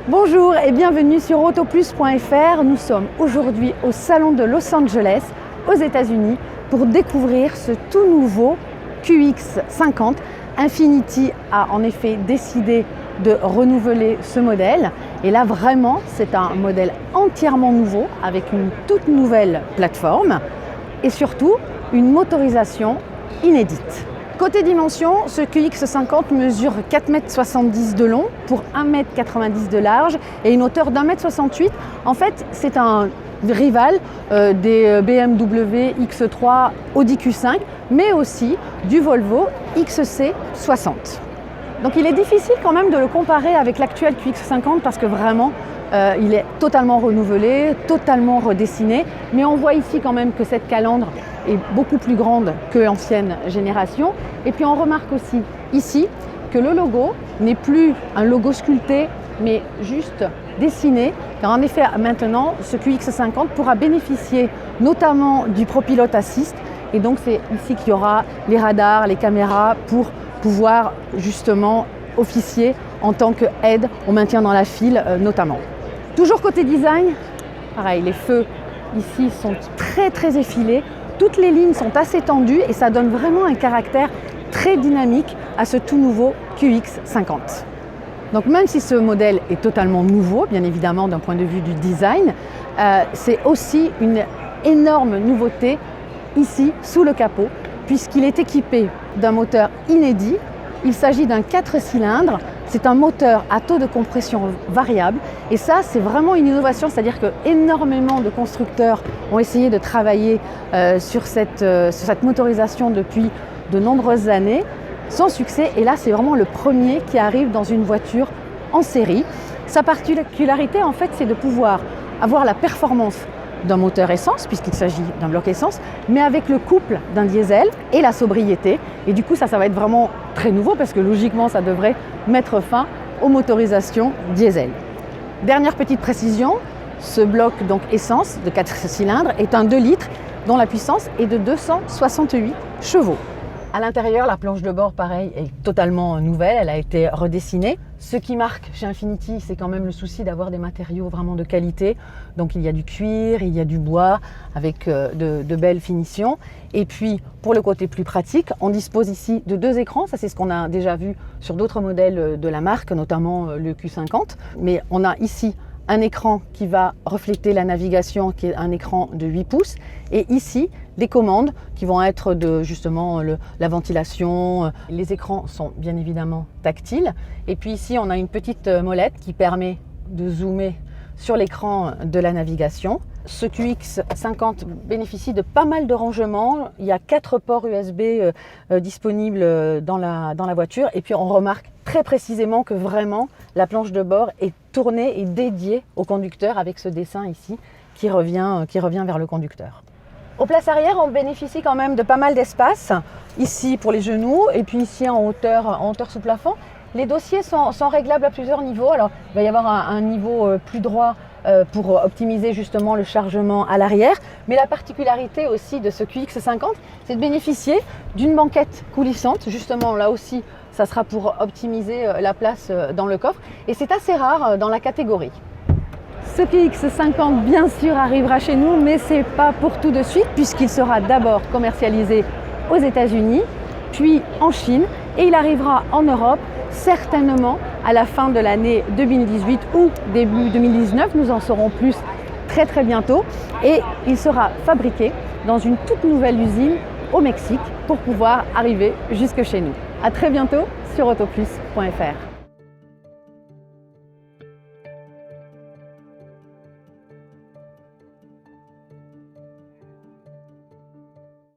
Bonjour et bienvenue sur autoplus.fr. Nous sommes aujourd'hui au salon de Los Angeles aux États-Unis pour découvrir ce tout nouveau QX50. Infiniti a en effet décidé de renouveler ce modèle et là vraiment c'est un modèle entièrement nouveau avec une toute nouvelle plateforme et surtout une motorisation inédite. Côté dimension, ce QX50 mesure 4,70 m de long pour 1,90 m de large et une hauteur d'1,68 m. En fait, c'est un rival des BMW X3, Audi Q5, mais aussi du Volvo XC60. Donc il est difficile quand même de le comparer avec l'actuel QX50 parce que vraiment, il est totalement renouvelé, totalement redessiné. Mais on voit ici quand même que cette calandre est beaucoup plus grande que l'ancienne génération. Et puis on remarque aussi ici que le logo n'est plus un logo sculpté, mais juste dessiné. Car en effet, maintenant, ce QX50 pourra bénéficier notamment du ProPilot Assist. Et donc c'est ici qu'il y aura les radars, les caméras pour pouvoir justement officier en tant qu'aide au maintien dans la file notamment. Toujours côté design, pareil, les feux ici sont très effilés. Toutes les lignes sont assez tendues et ça donne vraiment un caractère très dynamique à ce tout nouveau QX50. Donc même si ce modèle est totalement nouveau, bien évidemment d'un point de vue du design, c'est aussi une énorme nouveauté ici sous le capot puisqu'il est équipé d'un moteur inédit. Il s'agit d'un 4 cylindres, c'est un moteur à taux de compression variable et ça c'est vraiment une innovation, c'est-à-dire que énormément de constructeurs ont essayé de travailler sur cette motorisation depuis de nombreuses années sans succès et là c'est vraiment le premier qui arrive dans une voiture en série. Sa particularité en fait c'est de pouvoir avoir la performance d'un moteur essence, puisqu'il s'agit d'un bloc essence, mais avec le couple d'un diesel et la sobriété. Et du coup, ça va être vraiment très nouveau, parce que logiquement, ça devrait mettre fin aux motorisations diesel. Dernière petite précision, ce bloc donc essence de 4 cylindres est un 2 litres dont la puissance est de 268 chevaux. À l'intérieur, la planche de bord, pareil, est totalement nouvelle, elle a été redessinée. Ce qui marque chez Infiniti, c'est quand même le souci d'avoir des matériaux vraiment de qualité. Donc il y a du cuir, il y a du bois avec de belles finitions. Et puis pour le côté plus pratique, on dispose ici de 2 écrans. Ça c'est ce qu'on a déjà vu sur d'autres modèles de la marque, notamment le Q50. Mais on a ici un écran qui va refléter la navigation, qui est un écran de 8 pouces. Et ici, des commandes qui vont être de justement la ventilation. Les écrans sont bien évidemment tactiles. Et puis ici, on a une petite molette qui permet de zoomer sur l'écran de la navigation. Ce QX50 bénéficie de pas mal de rangements. Il y a 4 ports USB disponibles dans la voiture. Et puis on remarque très précisément que vraiment la planche de bord est tournée et dédiée au conducteur avec ce dessin ici qui revient vers le conducteur. Aux places arrière, on bénéficie quand même de pas mal d'espace, ici pour les genoux et puis ici en hauteur sous plafond. Les dossiers sont réglables à plusieurs niveaux. Alors, il va y avoir un niveau plus droit pour optimiser justement le chargement à l'arrière. Mais la particularité aussi de ce QX50, c'est de bénéficier d'une banquette coulissante. Justement, là aussi, ça sera pour optimiser la place dans le coffre. Et c'est assez rare dans la catégorie. Ce QX50, bien sûr, arrivera chez nous, mais ce n'est pas pour tout de suite, puisqu'il sera d'abord commercialisé aux États-Unis, puis en Chine, et il arrivera en Europe certainement à la fin de l'année 2018 ou début 2019. Nous en saurons plus très bientôt. Et il sera fabriqué dans une toute nouvelle usine au Mexique pour pouvoir arriver jusque chez nous. À très bientôt sur autoplus.fr.